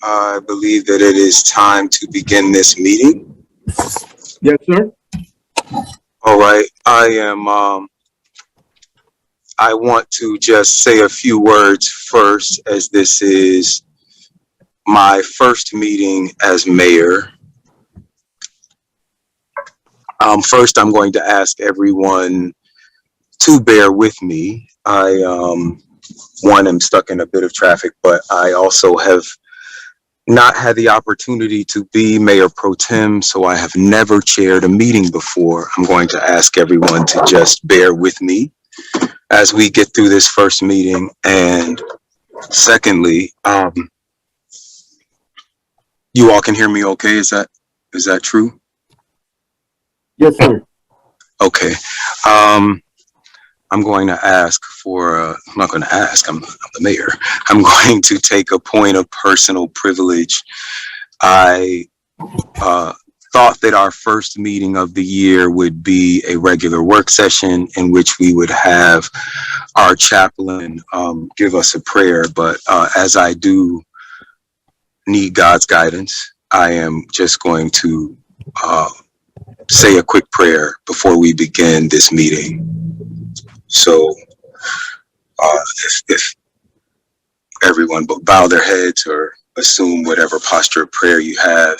I believe that it is time to begin this meeting. Yes, sir. All right. I want to just say a few words first, as this is my first meeting as mayor. First, I'm going to ask everyone to bear with me. I'm stuck in a bit of traffic, but I also have not had the opportunity to be mayor pro tem, so I have never chaired a meeting before. I'm going to ask everyone to just bear with me as we get through this first meeting. And secondly, you all can hear me okay? Is that true? Yes, sir. Okay. I'm going to ask for, I'm not going to ask, I'm the mayor. I'm going to take a point of personal privilege. I thought that our first meeting of the year would be a regular work session in which we would have our chaplain give us a prayer. But as I do need God's guidance, I am just going to say a quick prayer before we begin this meeting. So if everyone but bow their heads or assume whatever posture of prayer you have.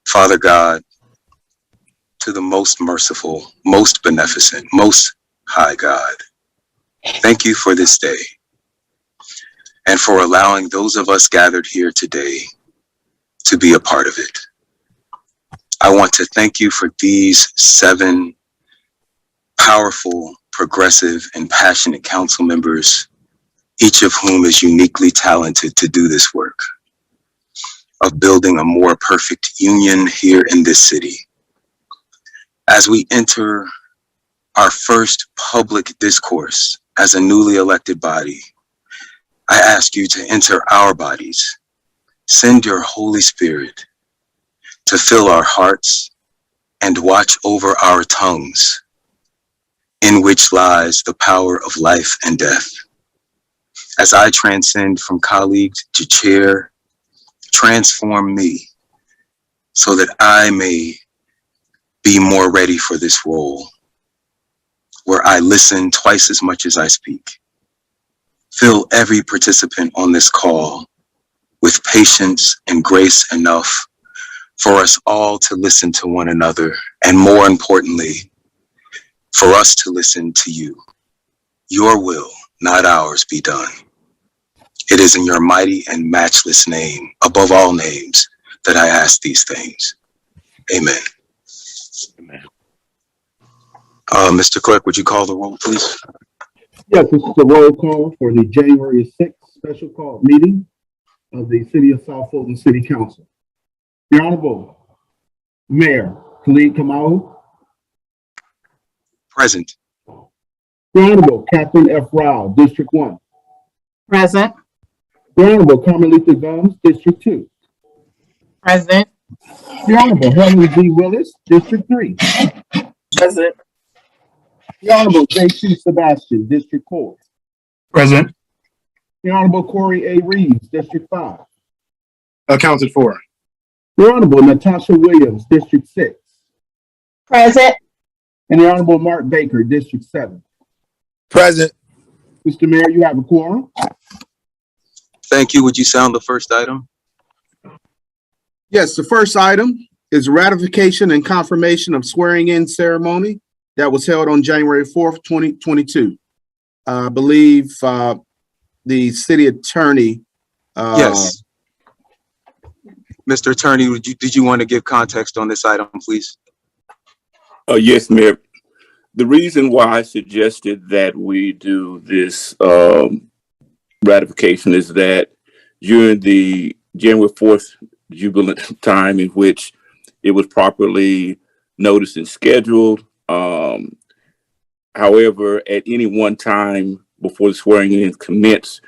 Father God, to the most merciful, most beneficent, most high God, thank you for this day and for allowing those of us gathered here today to be a part of it. I want to thank you for these 7 powerful, progressive, and passionate council members, each of whom is uniquely talented to do this work of building a more perfect union here in this city. As we enter our first public discourse as a newly elected body, I ask you to enter our bodies. Send your Holy Spirit to fill our hearts and watch over our tongues, in which lies the power of life and death. As I transcend from colleague to chair, transform me so that I may be more ready for this role, where I listen twice as much as I speak. Fill every participant on this call with patience and grace enough for us all to listen to one another, and more importantly, for us to listen to you. Your will, not ours, be done. It is in your mighty and matchless name, above all names, that I ask these things. Amen. Amen. Mr. Clerk, would you call the roll, please? Yes, this is the roll call for the January 6th special call meeting of the City of South Fulton City Council. The Honorable Mayor Khalid Kamau. Present. The Honorable Catherine F. Rao, District 1. Present. The Honorable Carmelita Gomes, District 2. Present. The Honorable Helen G. Willis, District 3. Present. The Honorable J.C. Sebastian, District 4. Present. The Honorable Corey A. Reeves, District 5. Accounted for. The Honorable Natasha Williams, District 6. Present. And the Honorable Mark Baker, District 7. Present. Mr. Mayor, you have a quorum. Thank you. Would you sound the first item? Yes, the first item is ratification and confirmation of swearing-in ceremony that was held on January 4th, 2022. I believe the city attorney. Yes. Mr. Attorney, did you want to give context on this item, please? Yes, Mayor. The reason why I suggested that we do this ratification is that during the January 4th jubilant time in which it was properly noticed and scheduled. However, at any one time before the swearing in commenced,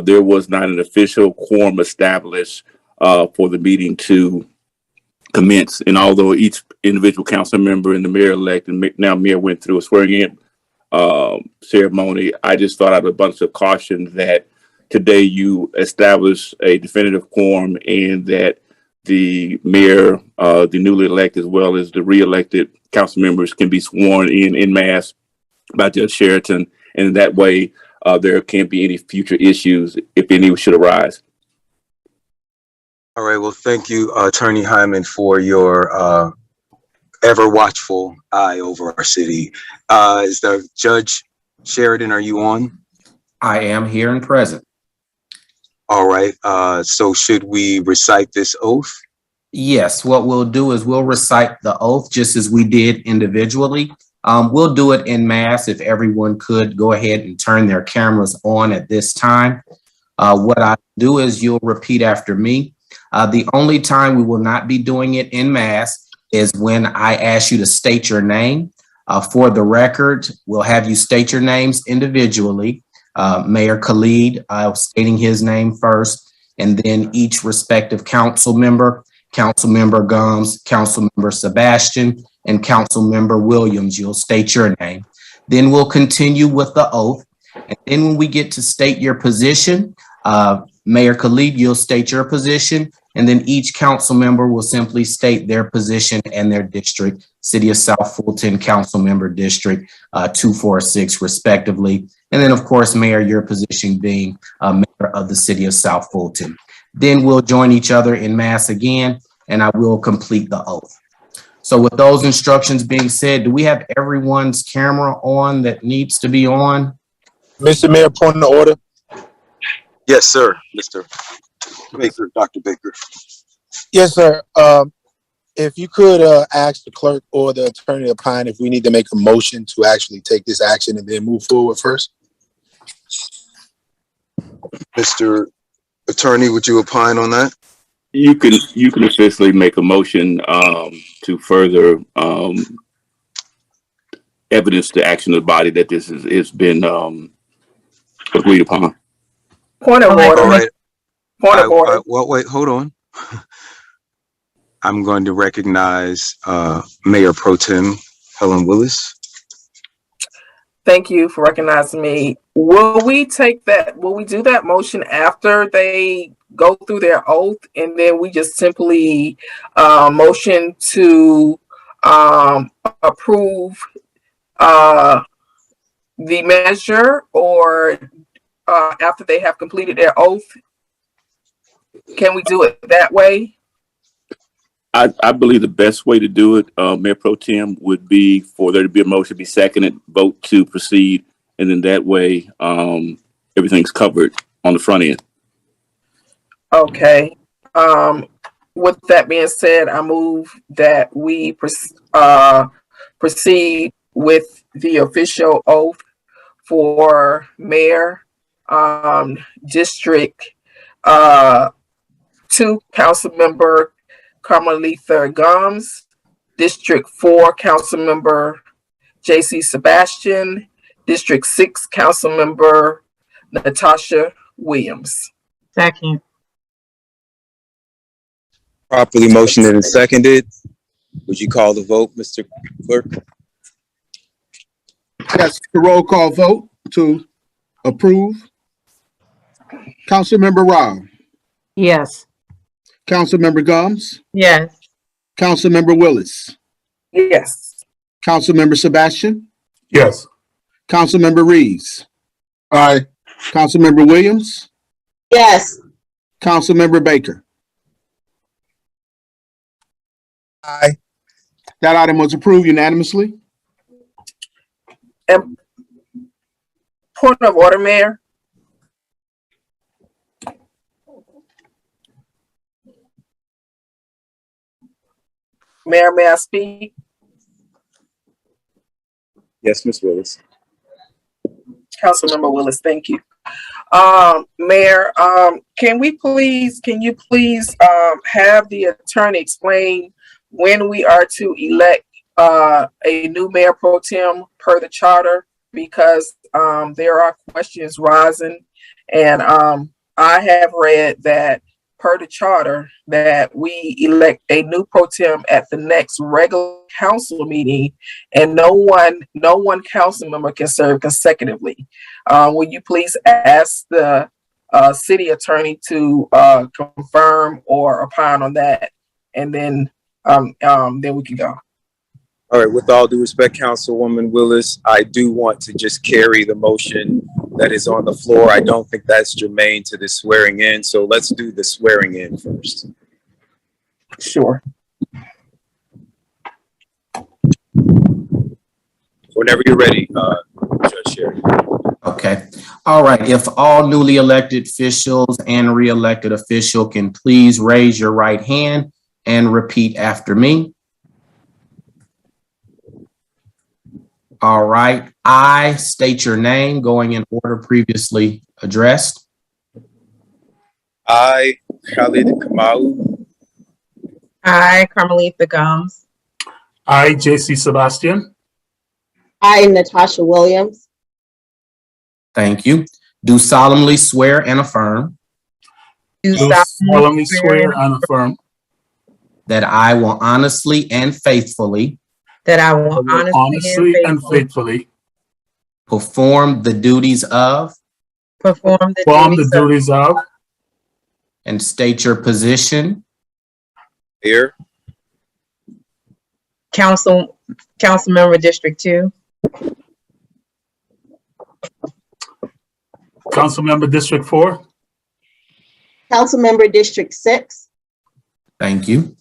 there was not an official quorum established for the meeting to commence. And although each individual council member and the mayor-elect and now mayor went through a swearing in ceremony, I just thought out of a bunch of caution that today you establish a definitive quorum and that the mayor, the newly elected, as well as the re-elected council members can be sworn in mass by Judge Sheraton. And that way, there can't be any future issues if any should arise. All right, well, thank you, Attorney Hyman, for your ever watchful eye over our city. Is the Judge Sheridan, are you on? I am here and present. All right, so should we recite this oath? Yes, what we'll do is we'll recite the oath just as we did individually. We'll do it in mass. If everyone could go ahead and turn their cameras on at this time. What I do is you'll repeat after me. The only time we will not be doing it in mass is when I ask you to state your name. For the record, we'll have you state your names individually. Mayor Khalid, stating his name first, and then each respective council member, Councilmember Gomes, Councilmember Sebastian, and Councilmember Williams, you'll state your name. Then we'll continue with the oath. And then when we get to state your position, Mayor Khalid, you'll state your position, and then each council member will simply state their position and their district, City of South Fulton Council Member District 246 respectively. And then, of course, Mayor, your position being Mayor of the City of South Fulton. Then we'll join each other in mass again, and I will complete the oath. So with those instructions being said, do we have everyone's camera on that needs to be on? Mr. Mayor, point of order. Yes, sir, Mr. Baker, Dr. Baker. Yes, sir. If you could ask the clerk or the attorney opine if we need to make a motion to actually take this action and then move forward first. Mr. Attorney, would you opine on that? You can officially make a motion to further evidence the action of the body that this has been agreed upon. Point of order. All right. Point of order. Well, wait, hold on. I'm going to recognize Mayor Pro Tem Helen Willis. Thank you for recognizing me. Will we take that? Will we do that motion after they go through their oath, and then we just simply motion to approve the measure, or after they have completed their oath? Can we do it that way? I believe the best way to do it, Mayor Pro Tem, would be for there to be a motion, be seconded, vote to proceed, and then that way everything's covered on the front end. Okay. With that being said, I move that we proceed with the official oath for Mayor, District 2, Councilmember Carmelita Gomes, District 4, Councilmember J.C. Sebastian, District 6, Councilmember Natasha Williams. Second. Properly motioned and seconded. Would you call the vote, Mr. Clerk? Yes, the roll call vote to approve. Councilmember Rob, Yes. Councilmember Gomes, Yes. Councilmember Willis, Yes. Councilmember Sebastian, Yes. Councilmember Reeves, Aye. Councilmember Williams, Yes. Councilmember Baker. Aye. That item was approved unanimously. And point of order, Mayor. Mayor, may I speak? Yes, Ms. Willis. Councilmember Willis, thank you. Mayor, can you please have the attorney explain when we are to elect a new mayor pro tem per the charter? Because there are questions rising, and I have read that per the charter that we elect a new pro tem at the next regular council meeting, and no one council member can serve consecutively. Will you please ask the city attorney to confirm or opine on that, and then we can go. All right, with all due respect, Councilwoman Willis, I do want to just carry the motion that is on the floor. I don't think that's germane to the swearing in, so let's do the swearing in first. Sure. Whenever you're ready, Judge Sherry. Okay. All right. If all newly elected officials and re-elected official can please raise your right hand and repeat after me. All right. I state your name going in order previously addressed. I, Khalid Kamau, I, Carmelita Gomes. I, J.C. Sebastian, I, Natasha Williams, Thank you. Do solemnly swear and affirm Do do solemnly swear and affirm that I will honestly and faithfully that I will honestly and faithfully perform the duties of perform the duties of and state your position Mayor, Council Member District 2, Councilmember District 4, Councilmember District 6, Thank you.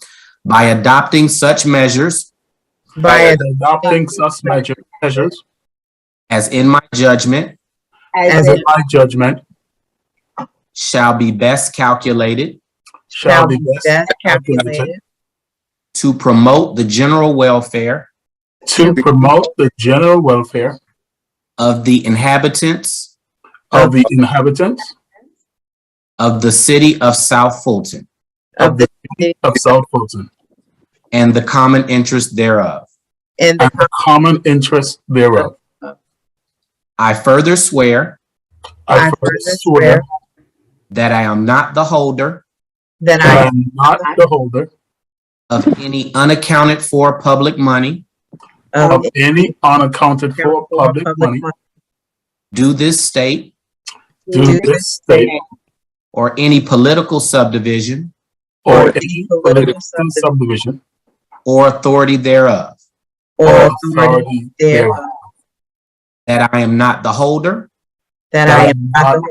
By adopting such measures by adopting such measures as in my judgment as in my judgment shall be best calculated shall be best calculated calculated to promote the general welfare to promote the general welfare of the inhabitants of the inhabitants of the city of South Fulton of the city of South Fulton and the common interest thereof. and and the common interest thereof. I further swear I further swear that I am not the holder that that I I am not the holder of any unaccounted for public money of any unaccounted for public money due this state due this state or any political subdivision or any political subdivision or authority thereof, or or authority thereof. that I am not the holder that That I I am am not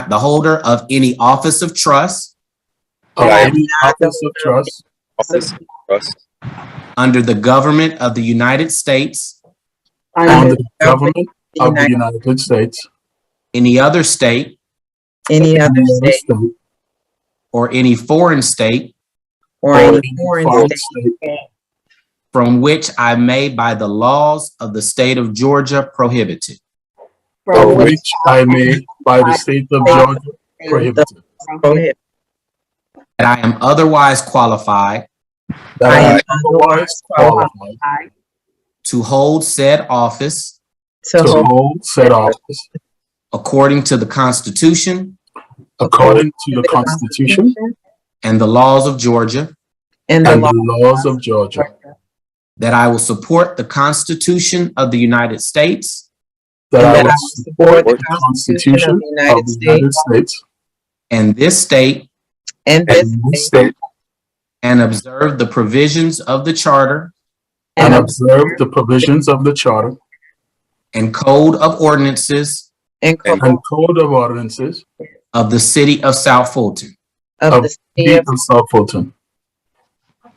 the holder of any office of trust of I am any not the office of trust Office of Trust, under the government of the United States, under the government of the United States, any other state, any other any other state state, or any foreign state or or any any foreign foreign state state from which I may by the laws of the state of Georgia prohibit it. of which I may by the state of Georgia prohibited. prohibit. That I am otherwise qualified That I I am am otherwise qualified to hold said office to to hold hold said office according to the Constitution according to the Constitution and the laws of Georgia, and and the the laws of Georgia. that I will support the Constitution of the United States That and I that will I will support the Constitution of the United States and this state and this and this state state and observe the provisions of the Charter and observe the provisions of the Charter and Code of Ordinances and and Code of Ordinances of the City of South Fulton. of the city of South Fulton.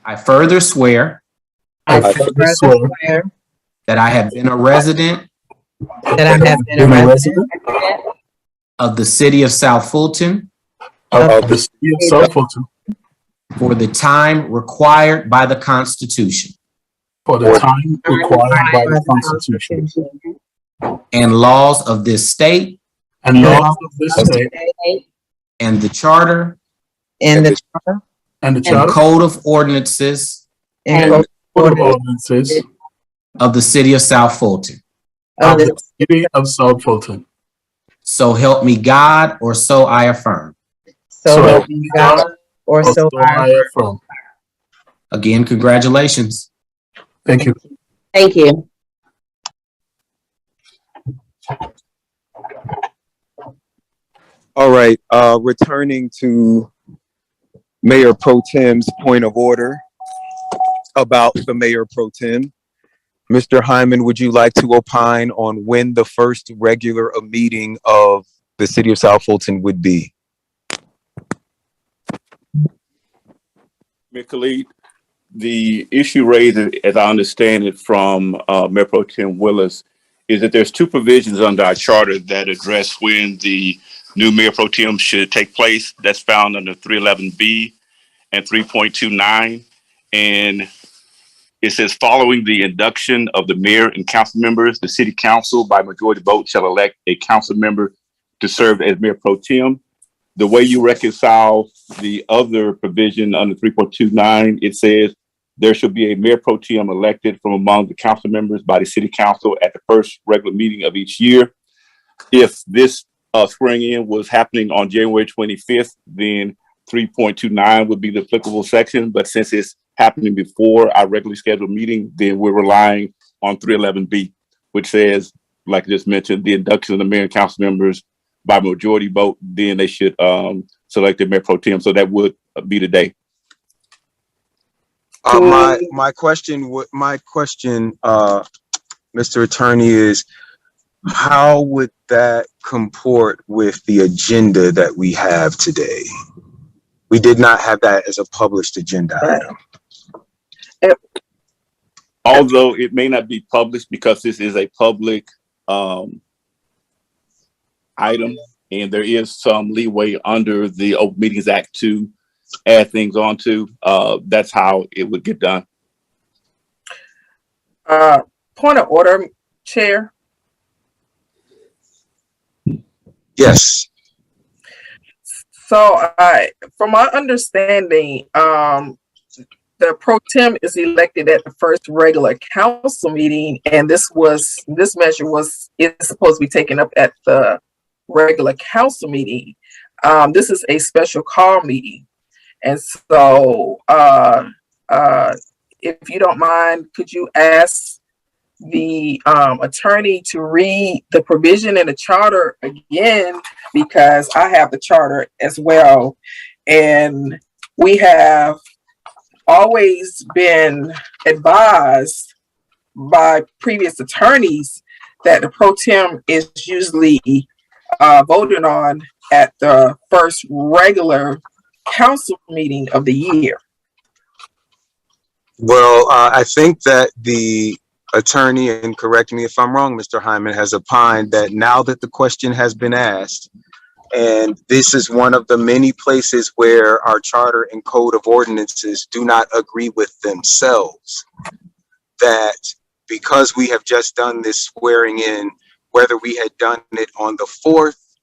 I further swear I further swear swear that I have been a resident that I have been a being a resident resident of the City of South Fulton of the city of South Fulton for the time required by the Constitution for the time required by the Constitution and laws of this state and laws of this state and the Charter and the charter and the and Charter Code of Ordinances and and code Code of Ordinances of the City of South Fulton. of of the the city of South Fulton. So help me God, or so I affirm. so help help me God or so I affirm. Again, congratulations. Thank you. Thank you. All right, returning to Mayor Pro Tem's point of order about the Mayor Pro Tem. Mr. Hyman, would you like to opine on when the first regular meeting of the city of South Fulton would be? Mayor Khalid, the issue raised, as I understand it from Mayor Pro Tem Willis, is that there's two provisions under our charter that address when the new Mayor Pro Tem should take place. That's found under 311B and 3.29. And it says, following the induction of the mayor and council members, the city council by majority vote shall elect a council member to serve as Mayor Pro Tem. The way you reconcile the other provision under 3.29, it says there should be a Mayor Pro Tem elected from among the council members by the city council at the first regular meeting of each year. If this swearing in was happening on January 25th, then 3.29 would be the applicable section. But since it's happening before our regularly scheduled meeting, then we're relying on 311B, which says, like I just mentioned, the induction of the mayor and council members by majority vote, then they should select their Mayor Pro Tem. So that would be the day. My question, Mr. Attorney, is how would that comport with the agenda that we have today? We did not have that as a published agenda item. Although it may not be published because this is a public item, and there is some leeway under the Open Meetings Act to add things onto. That's how it would get done. Point of order, Chair. Yes. So, from my understanding, the pro tem is elected at the first regular council meeting, and this measure is supposed to be taken up at the regular council meeting. This is a special call meeting, and so if you don't mind, could you ask the attorney to read the provision in the charter again, because I have the charter as well, and we have always been advised by previous attorneys that the pro tem is usually voted on at the first regular council meeting of the year. Well, I think that the attorney, and correct me if I'm wrong, Mr. Hyman, has opined that now that the question has been asked, and this is one of the many places where our charter and code of ordinances do not agree with themselves, that because we have just done this swearing in, whether we had done it on the 4th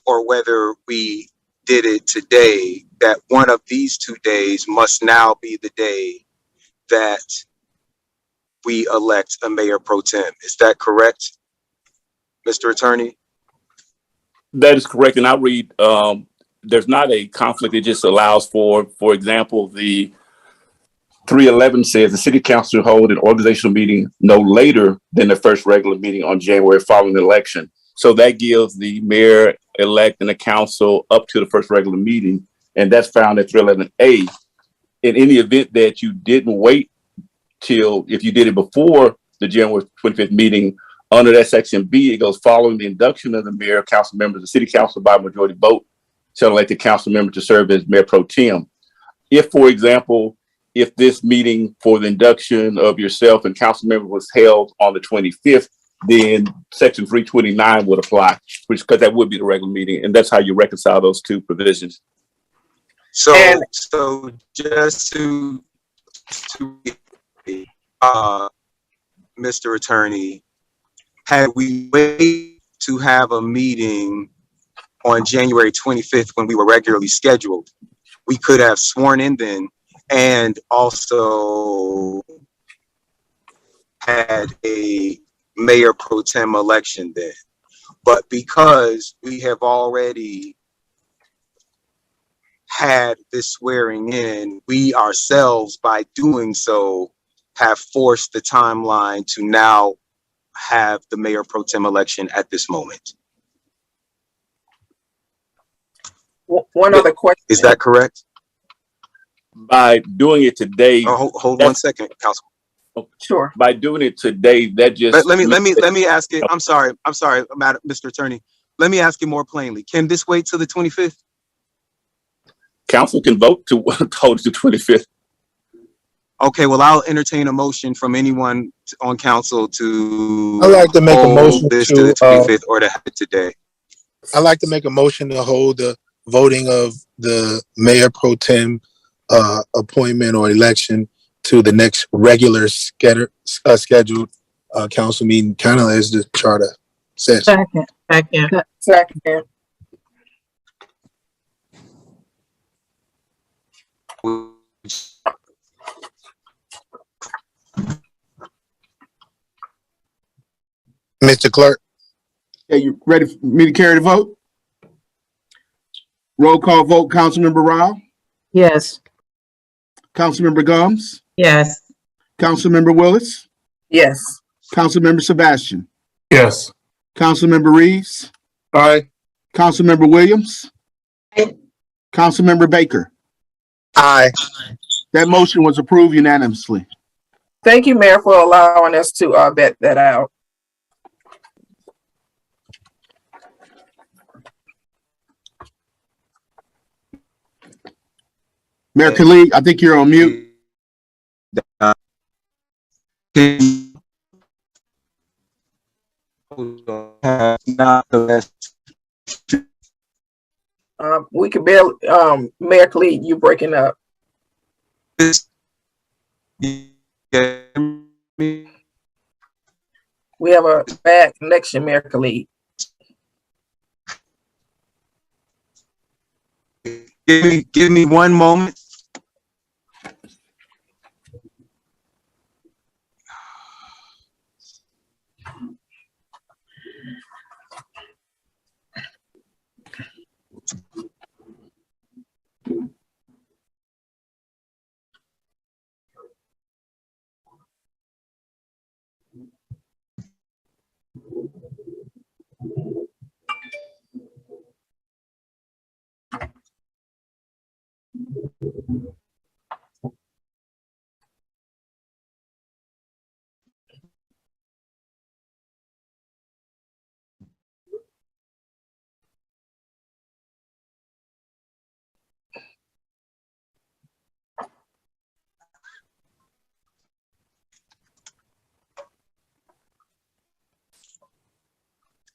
or whether we did it today, that one of these 2 days must now be the day that we elect a mayor pro tem. Is that correct, Mr. Attorney? That is correct. And I read, there's not a conflict. It just allows for example, the 311 says the city council hold an organizational meeting no later than the first regular meeting on January following the election. So that gives the mayor-elect and the council up to the first regular meeting. And that's found at 311A. In any event that you didn't wait till, if you did it before the January 25th meeting, under that section B, it goes, following the induction of the mayor, council members, the city council by majority vote shall elect the council member to serve as Mayor Pro Tem. If, for example, if this meeting for the induction of yourself and council member was held on the 25th, then section 329 would apply, because that would be the regular meeting. And that's how you reconcile those two provisions. So just to Mr. Attorney, had we waited to have a meeting on January 25th when we were regularly scheduled, we could have sworn in then and also had a mayor pro tem election then. But because we have already had this swearing in, we ourselves, by doing so, have forced the timeline to now have the mayor pro tem election at this moment. One other question. Is that correct? By doing it today, Hold 1 second, Council. Sure. by doing it today, that just Let me ask it. I'm sorry, Madam, Mr. Attorney. Let me ask you more plainly. Can this wait till the 25th? council can vote to hold it to 25th. Okay, well, I'll entertain a motion from anyone on council to I'd like to make a hold motion this to the to, 25th or to have it today. I'd like to make a motion to hold the voting of the mayor pro tem appointment or election to the next regular scheduled council meeting, kind of as the charter says. Second. Second. Mr. Clerk? Okay, you ready for me to carry the vote? Roll call vote, Councilmember Rao, Yes. Councilmember Gums, Yes. Councilmember Willis, Yes. Councilmember Sebastian, Yes. Councilmember Reeves, Aye. Councilmember Williams, Aye. Councilmember Baker. Aye. That motion was approved unanimously. Thank you, Mayor, for allowing us to vet that out. Mayor Khalid, I think you're on mute. We could barely, Mayor Khalid, you breaking up. We have a bad connection, Mayor Khalid. Give me 1 moment.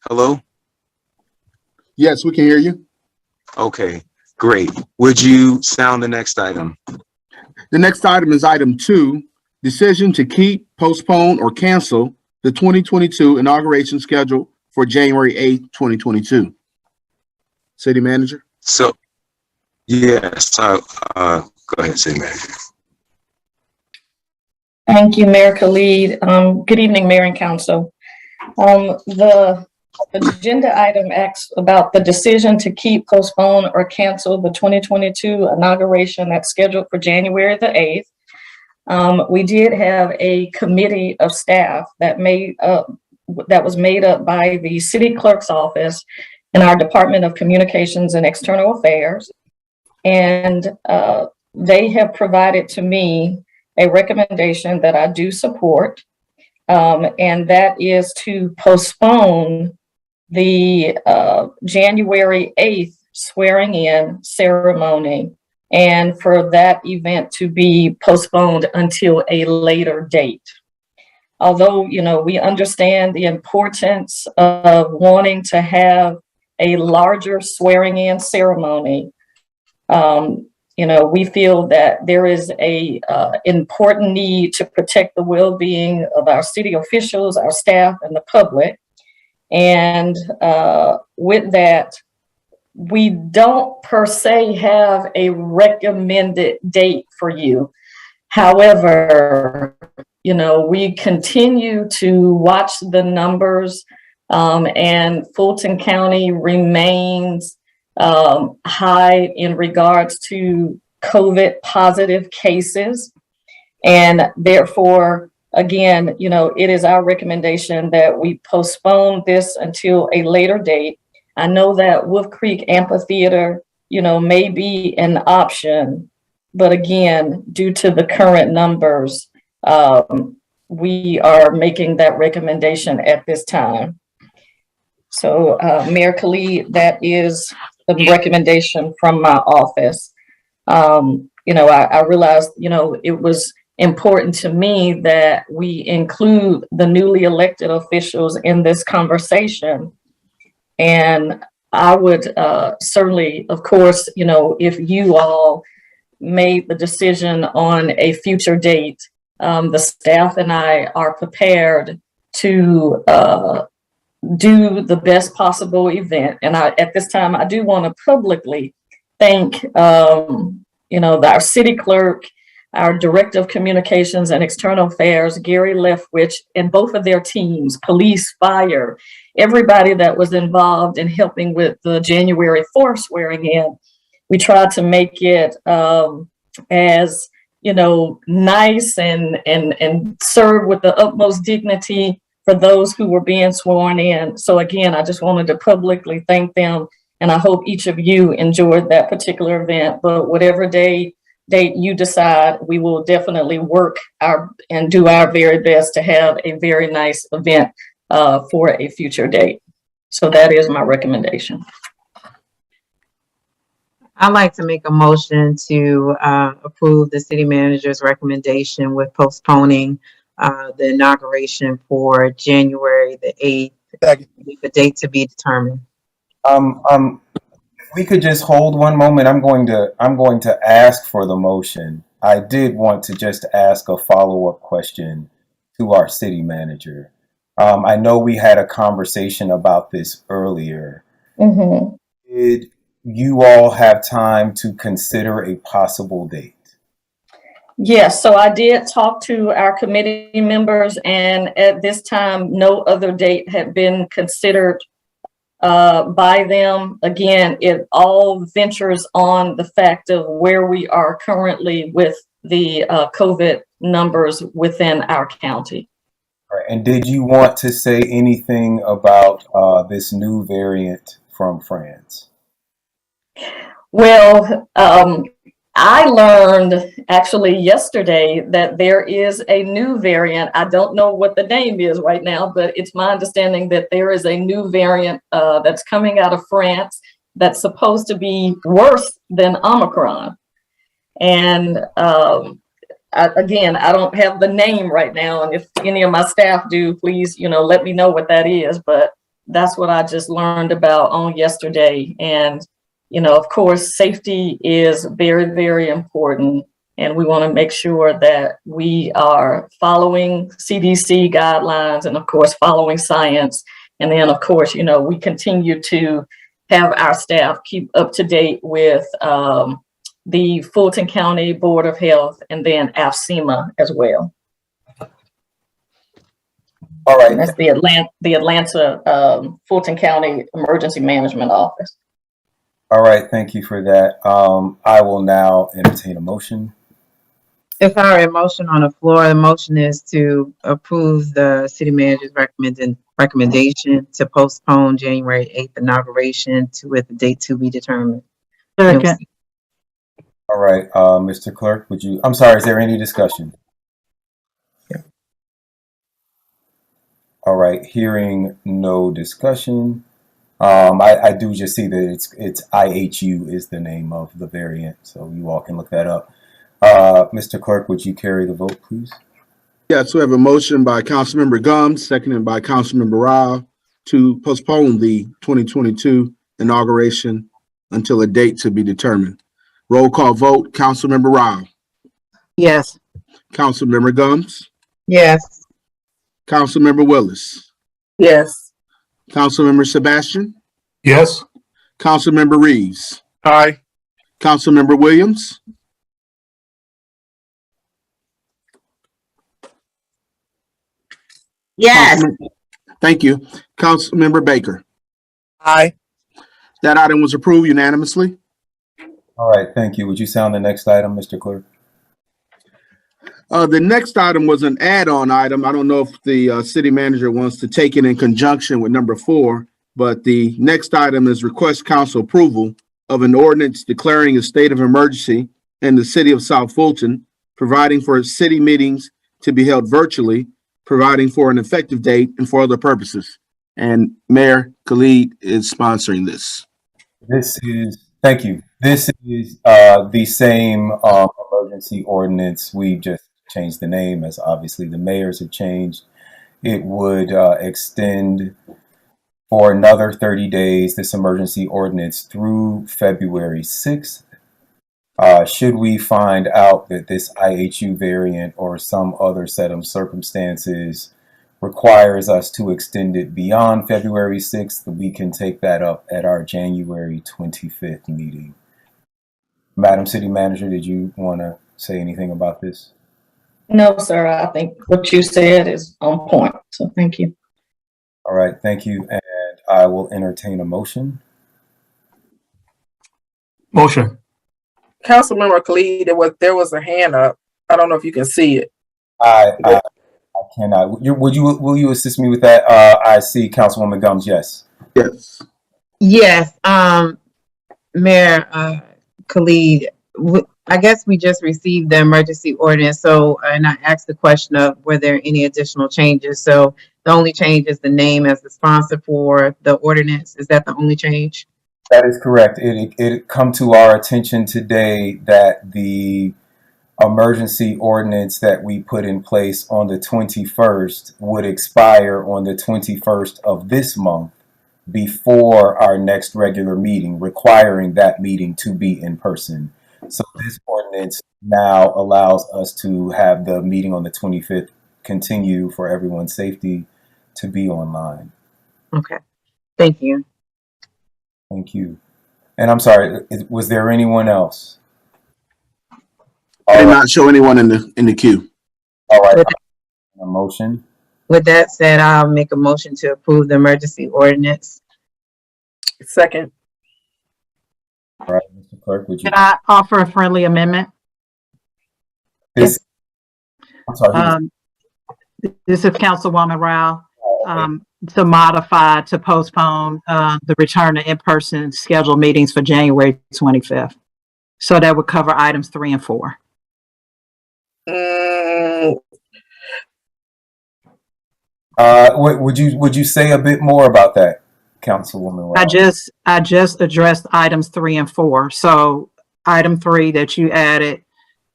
Hello? Yes, we can hear you. Okay, great. Would you sound the next item? The next item is item 2, decision to keep, postpone, or cancel the 2022 inauguration schedule for January 8th, 2022. City Manager? So, yes, go ahead, City Manager. Thank you, Mayor Khalid. Good evening, Mayor and Council. The agenda item asks about the decision to keep, postpone, or cancel the 2022 inauguration that's scheduled for January the 8th. We did have a committee of staff that was made up by the city clerk's office and our Department of Communications and External Affairs. And they have provided to me a recommendation that I do support. And that is to postpone the January 8th swearing in ceremony and for that event to be postponed until a later date. Although, we understand the importance of wanting to have a larger swearing in ceremony, we feel that there is a important need to protect the well-being of our city officials, our staff, and the public. And with that, we don't per se have a recommended date for you. However, we continue to watch the numbers, and Fulton County remains high in regards to COVID positive cases. And therefore, again, it is our recommendation that we postpone this until a later date. I know that Wolf Creek Amphitheater may be an option. But again, due to the current numbers, we are making that recommendation at this time. So, Mayor Khalid, that is the recommendation from my office. I realized, it was important to me that we include the newly elected officials in this conversation. And I would certainly, of course, if you all made the decision on a future date, the staff and I are prepared to do the best possible event. And at this time, I do want to publicly thank, our city clerk, our director of communications and external affairs, Gary Leftwich, and both of their teams, police, fire, everybody that was involved in helping with the January 4th swearing in. We tried to make it as nice and serve with the utmost dignity for those who were being sworn in. So again, I just wanted to publicly thank them, and I hope each of you enjoyed that particular event. But whatever date you decide, we will definitely work and do our very best to have a very nice event for a future date. So that is my recommendation. I'd like to make a motion to approve the city manager's recommendation with postponing the inauguration for January the 8th, with the date to be determined. If we could just hold one moment, I'm going to ask for the motion. I did want to just ask a follow-up question to our city manager. I know we had a conversation about this earlier. Mm-hmm. Did you all have time to consider a possible date? Yes, so I did talk to our committee members, and at this time, no other date had been considered by them. Again, it all ventures on the fact of where we are currently with the COVID numbers within our county. All right. And did you want to say anything about this new variant from France? Well, I learned actually yesterday that there is a new variant. I don't know what the name is right now, but it's my understanding that there is a new variant that's coming out of France that's supposed to be worse than Omicron. And I don't have the name right now. And if any of my staff do, please, let me know what that is. But that's what I just learned about on yesterday. And of course, safety is very, very important, and we want to make sure that we are following CDC guidelines and, of course, following science. And then, of course, we continue to have our staff keep up to date with the Fulton County Board of Health and then AFCEMA as well. All right. And that's the Atlanta Fulton County Emergency Management Office. All right, thank you for that. I will now entertain a motion. If I have a motion on the floor, the motion is to approve the city manager's recommendation to postpone January 8th inauguration with the date to be determined. Second. All right, Mr. Clerk, I'm sorry, is there any discussion? Yeah. All right, hearing no discussion. I do just see that it's IHU is the name of the variant, so you all can look that up. Mr. Clerk, would you carry the vote, please? Yes, we have a motion by Councilmember Gumbs, seconded by Councilmember Rao to postpone the 2022 inauguration until a date to be determined. Roll call vote, Councilmember Rao. Yes. Councilmember Gumbs. Yes. Councilmember Willis. Yes. Councilmember Sebastian. Yes. Councilmember Reeves. Aye. Councilmember Williams. Yes. Thank you. Councilmember Baker. Aye. That item was approved unanimously. All right, thank you. Would you sound the next item, Mr. Clerk? The next item was an add-on item. I don't know if the city manager wants to take it in conjunction with number 4, but the next item is request council approval of an ordinance declaring a state of emergency in the city of South Fulton, providing for city meetings to be held virtually, providing for an effective date, and for other purposes. And Mayor Khalid is sponsoring this. Thank you. This is the same emergency ordinance. We just changed the name, as obviously the mayors have changed. It would extend for another 30 days, this emergency ordinance, through February 6th. Should we find out that this IHU variant or some other set of circumstances requires us to extend it beyond February 6th, we can take that up at our January 25th meeting. Madam City Manager, did you want to say anything about this? No, sir. I think what you said is on point. So thank you. All right, thank you. And I will entertain a motion. Motion. Councilmember Khalid, there was a hand up. I don't know if you can see it. I cannot. Will you assist me with that? I see Councilwoman Gums. Yes. Yes. Yes, Mayor Khalid, I guess we just received the emergency ordinance, so, and I asked the question of were there any additional changes? So the only change is the name as the sponsor for the ordinance. Is that the only change? That is correct. It come to our attention today that the emergency ordinance that we put in place on the 21st would expire on the 21st of this month before our next regular meeting, requiring that meeting to be in person. So this ordinance now allows us to have the meeting on the 25th continue for everyone's safety to be online. Okay, thank you. Thank you. And I'm sorry, was there anyone else? I did not show anyone in the queue. All right. A motion. With that said, I'll make a motion to approve the emergency ordinance. Second. All right, Mr. Clerk, would you? Can I offer a friendly amendment? This, I'm sorry. This is Councilwoman Rao, to modify, to postpone the return to in-person scheduled meetings for January 25th. So that would cover items 3 and 4. Would you say a bit more about that, Councilwoman Rao? I just addressed items 3 and 4. So item 3 that you added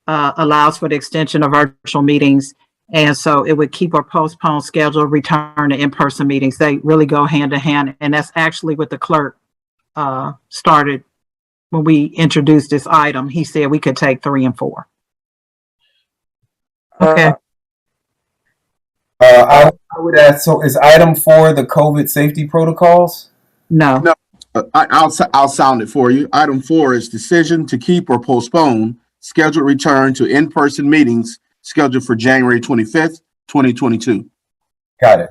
allows for the extension of virtual meetings. And so it would keep or postpone scheduled return to in-person meetings. They really go hand in hand. And that's actually what the clerk started when we introduced this item. He said we could take 3 and 4. Okay. I would ask, so is item 4 the COVID safety protocols? No. I'll sound it for you. Item 4 is decision to keep or postpone scheduled return to in-person meetings scheduled for January 25th, 2022. Got it.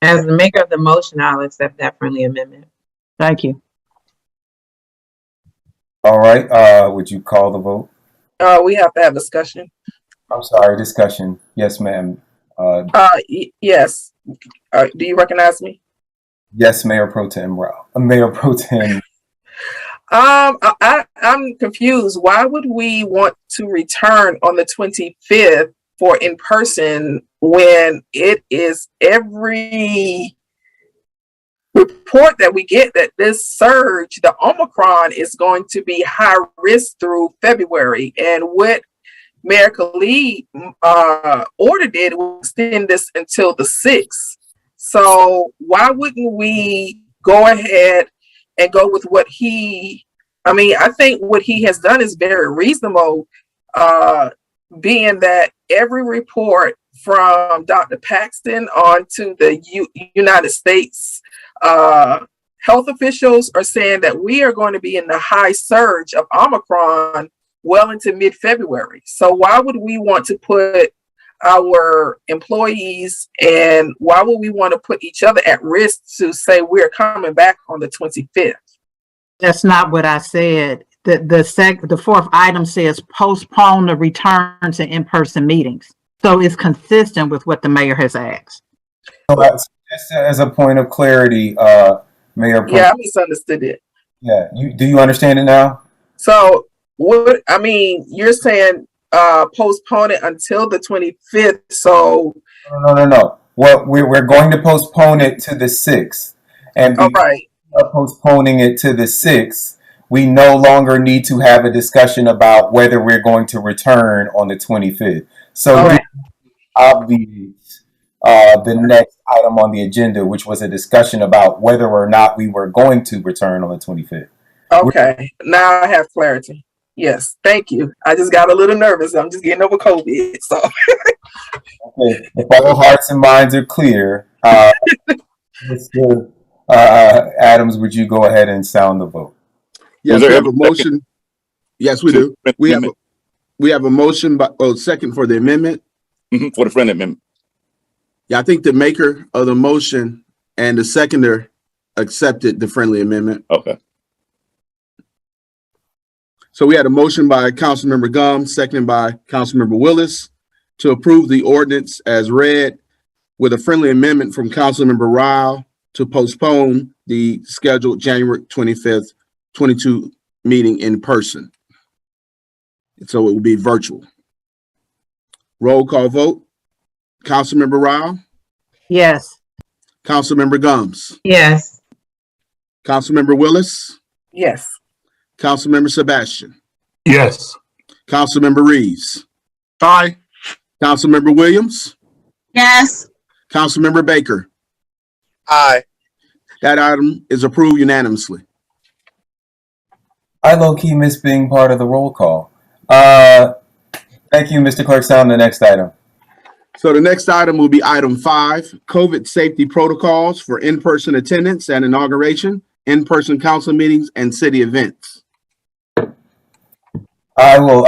As the maker of the motion, I'll accept that friendly amendment. Thank you. All right. Would you call the vote? We have to have discussion. I'm sorry, discussion. Yes, ma'am. Yes. Do you recognize me? Yes, Mayor Pro Tem Rao. Mayor Pro Tem. I'm confused. Why would we want to return on the 25th for in person when it is every report that we get that this surge, the Omicron, is going to be high risk through February? And what Mayor Khalid ordered it to extend this until the 6th. So why wouldn't we go ahead and go with what I think what he has done is very reasonable, being that every report from Dr. Paxton on to the United States health officials are saying that we are going to be in the high surge of Omicron well into mid-February. So why would we want to put our employees, and why would we want to put each other at risk to say we're coming back on the 25th? That's not what I said. The fourth item says postpone the return to in-person meetings. So it's consistent with what the mayor has asked. So just as a point of clarity, Mayor. Yeah, I misunderstood it. Yeah, do you understand it now? So what, I mean, you're saying, postpone it until the 25th, so, No. Well, we're going to postpone it to the 6th. And all because right, of postponing it to the 6th, we no longer need to have a discussion about whether we're going to return on the 25th. So all this right, obviates the next item on the agenda, which was a discussion about whether or not we were going to return on the 25th. okay, now I have clarity. Yes, thank you. I just got a little nervous. I'm just getting over COVID, so. Okay, if all hearts and minds are clear, Mr. Adams, would you go ahead and sound the vote? Yes, there we have ever a motion. Yes, we do. We have a motion by, second for the amendment. For the friendly amendment. Yeah, I think the maker of the motion and the seconder accepted the friendly amendment. Okay. So we had a motion by Councilmember Gumbs, seconded by Councilmember Willis to approve the ordinance as read with a friendly amendment from Councilmember Rao to postpone the scheduled January 25th, 22 meeting in person. So it will be virtual. Roll call vote. Councilmember Rao, Yes. Councilmember Gumbs, Yes. Councilmember Willis, Yes, Councilmember Sebastian, Yes. Councilmember Reeves, Aye. Councilmember Williams, Yes. Councilmember Baker. Aye. That item is approved unanimously. I low-key miss being part of the roll call. Thank you, Mr. Clerk. Sound the next item. So the next item will be item 5, COVID safety protocols for in-person attendance at inauguration, in-person council meetings, and city events. I will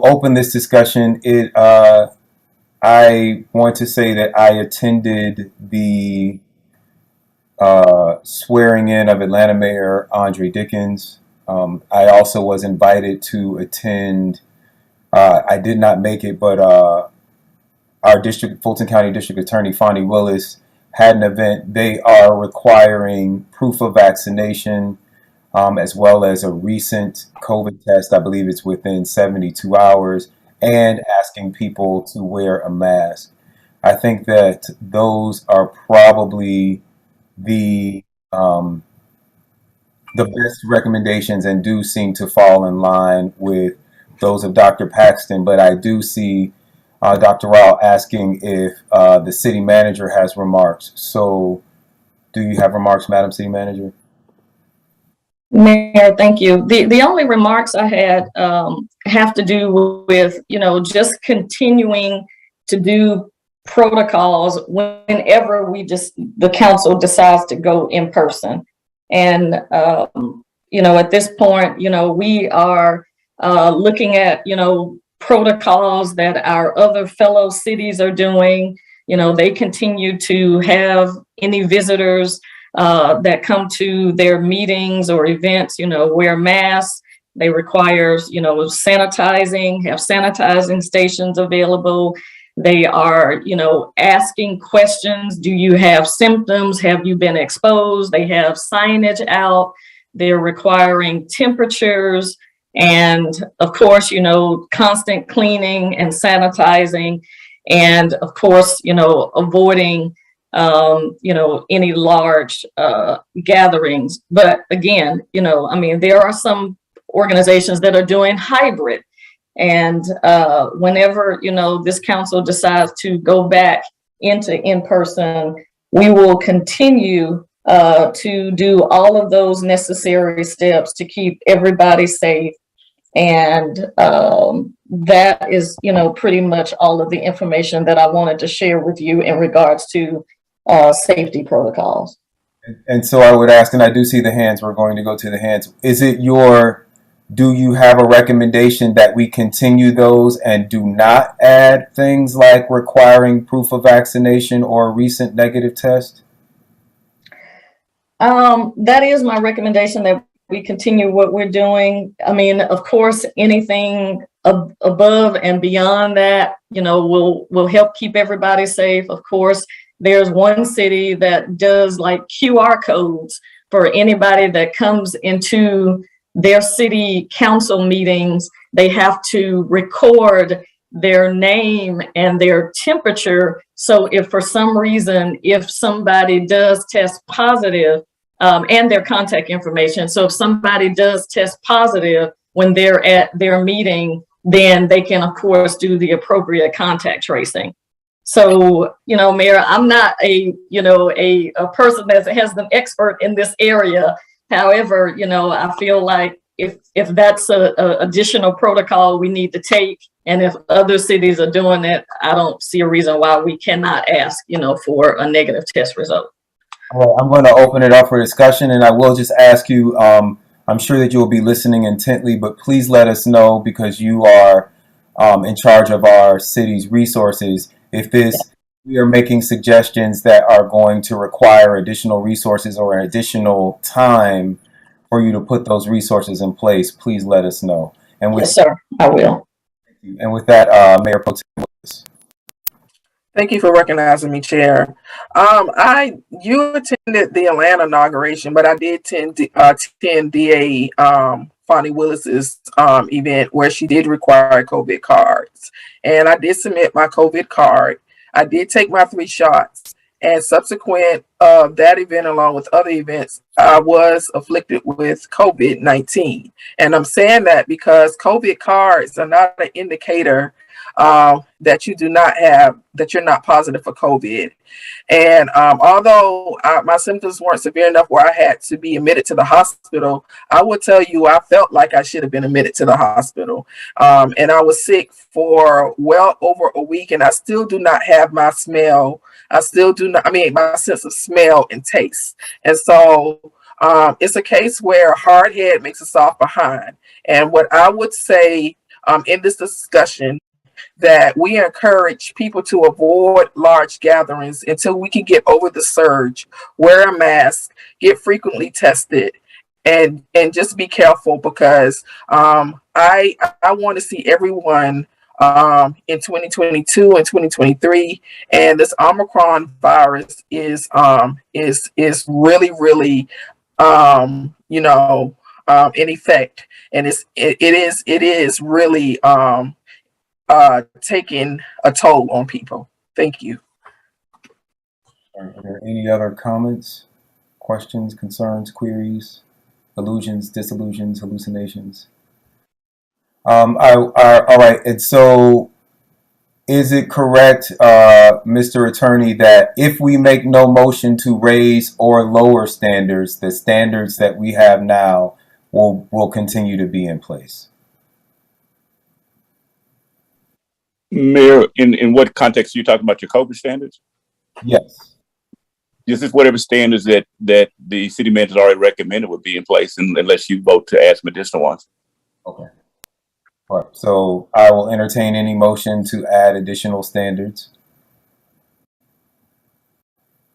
open this discussion. I want to say that I attended the swearing in of Atlanta Mayor Andre Dickens. I also was invited to attend. I did not make it, but our Fulton County District Attorney Fonnie Willis had an event. They are requiring proof of vaccination, as well as a recent COVID test. I believe it's within 72 hours, and asking people to wear a mask. I think that those are probably the best recommendations and do seem to fall in line with those of Dr. Paxton. But I do see Dr. Rao asking if the city manager has remarks. So do you have remarks, Madam City Manager? Mayor, thank you. The only remarks I had have to do with, just continuing to do protocols whenever the council decides to go in person. And, at this point, we are looking at, protocols that our other fellow cities are doing. They continue to have any visitors that come to their meetings or events, wear masks. They require, sanitizing, have sanitizing stations available. They are, asking questions. Do you have symptoms? Have you been exposed? They have signage out. They're requiring temperatures. And of course, constant cleaning and sanitizing. And of course, avoiding any large gatherings. But again, there are some organizations that are doing hybrid. And whenever, this council decides to go back into in-person, we will continue to do all of those necessary steps to keep everybody safe. And that is, pretty much all of the information that I wanted to share with you in regards to safety protocols. And so I would ask, and I do see the hands, we're going to go to the hands. Do you have a recommendation that we continue those and do not add things like requiring proof of vaccination or a recent negative test? That is my recommendation, that we continue what we're doing. Of course, anything above and beyond that, will help keep everybody safe. Of course, there's one city that does like QR codes for anybody that comes into their city council meetings, they have to record their name and their temperature. So if for some reason, if somebody does test positive, and their contact information. So if somebody does test positive when they're at their meeting, then they can, of course, do the appropriate contact tracing. So, Mayor, I'm not a person that has an expert in this area. However, I feel like if that's a additional protocol we need to take, and if other cities are doing it, I don't see a reason why we cannot ask, for a negative test result. All right, I'm going to open it up for discussion, and I will just ask you, I'm sure that you will be listening intently, but please let us know, because you are in charge of our city's resources, if we are making suggestions that are going to require additional resources or additional time for you to put those resources in place. Please let us know. And yes, sir, I will. And with that, Mayor Pro Tem Willis. Thank you for recognizing me, Chair. You attended the Atlanta inauguration, but I did attend DA Fonnie Willis's event where she did require COVID cards, and I did submit my COVID card. I did take my 3 shots, and subsequent that event, along with other events, I was afflicted with COVID-19, and I'm saying that because COVID cards are not an indicator that you're not positive for COVID. And although my symptoms weren't severe enough where I had to be admitted to the hospital, I will tell you, I felt like I should have been admitted to the hospital. And I was sick for well over a week, and I still do not have my smell. My sense of smell and taste. And so it's a case where hard head makes a soft behind. And what I would say in this discussion, that we encourage people to avoid large gatherings until we can get over the surge, wear a mask, get frequently tested, and just be careful, because I want to see everyone in 2022 and 2023, and this Omicron virus is really, really in effect, and it is really taking a toll on people. Thank you. Are there any other comments, questions, concerns, queries, illusions, disillusions, hallucinations? All right. And so, is it correct, Mr. Attorney, that if we make no motion to raise or lower standards, the standards that we have now will continue to be in place? Mayor, in what context are you talking about, your COVID standards? Yes. This is whatever standards that the city manager already recommended would be in place, unless you vote to add some additional ones. Okay. All right. So I will entertain any motion to add additional standards.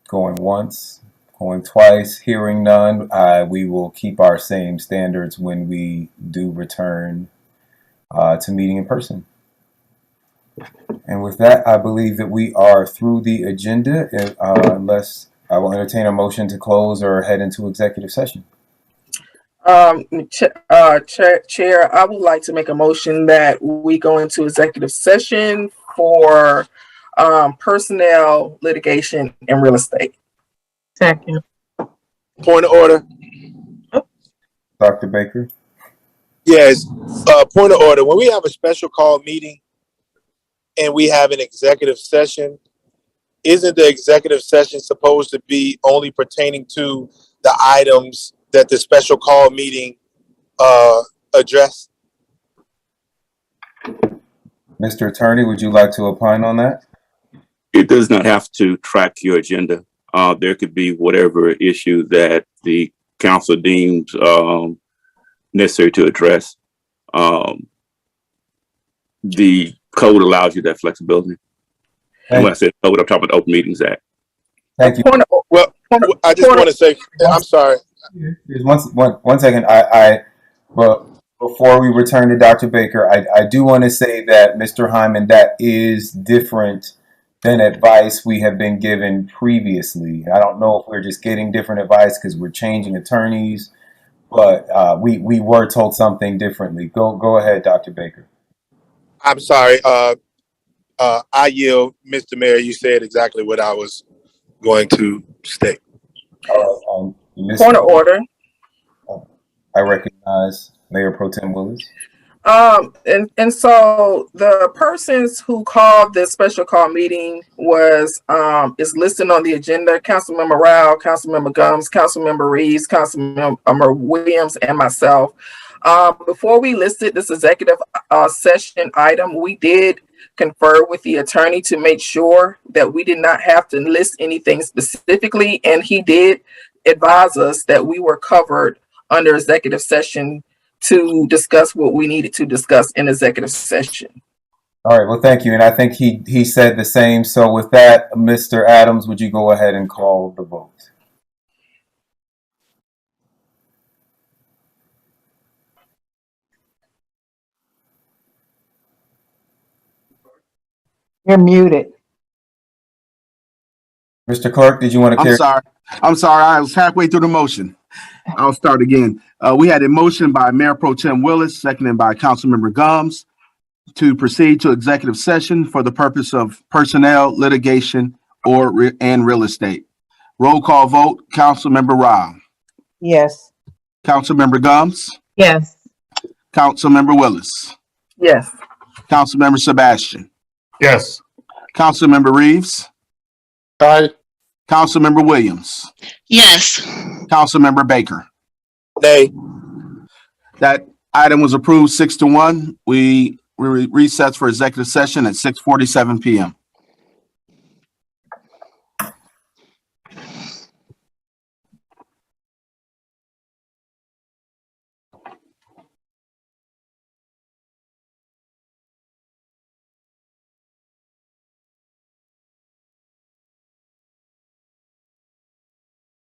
Going once, going twice, hearing none, we will keep our same standards when we do return to meeting in person. And with that, I believe that we are through the agenda, unless I will entertain a motion to close or head into executive session. Chair, I would like to make a motion that we go into executive session for personnel, litigation, and real estate. Second. Point of order. Dr. Baker? Yes, point of order. When we have a special call meeting and we have an executive session, isn't the executive session supposed to be only pertaining to the items that the special call meeting addressed? Mr. Attorney, would you like to opine on that? It does not have to track your agenda. There could be whatever issue that the council deems necessary to address. The code allows you that flexibility. And when I said code, I'm talking about the Open Meetings Act. Thank you. Well, I just want to say, I'm sorry. One second. Well, before we return to Dr. Baker, I do want to say that, Mr. Hyman, that is different than advice we have been given previously. I don't know if we're just getting different advice because we're changing attorneys, but we were told something differently. Go ahead, Dr. Baker. I'm sorry. I yield, Mr. Mayor. You said exactly what I was going to state. Point of order. I recognize Mayor Pro Tem Willis. And so the persons who called this special call meeting is listed on the agenda: Councilmember Rao, Councilmember Gums, Councilmember Reeves, Councilmember Williams, and myself. Before we listed this executive session item, we did confer with the attorney to make sure that we did not have to list anything specifically, and he did advise us that we were covered under executive session to discuss what we needed to discuss in executive session. All right, well, thank you. And I think he said the same. So with that, Mr. Adams, would you go ahead and call the vote? You're muted. Mr. Clerk, did you want to carry? I'm sorry. I was halfway through the motion. I'll start again. We had a motion by Mayor Pro Tem Willis, seconded by Councilmember Gums, to proceed to executive session for the purpose of personnel, litigation, and real estate. Roll call vote. Councilmember Rao. Yes. Councilmember Gums. Yes. Councilmember Willis. Yes. Councilmember Sebastian. Yes. Councilmember Reeves. Aye. Councilmember Williams. Yes. Councilmember Baker. Nay. That item was approved 6-1. We recess for executive session at 6:47 p.m.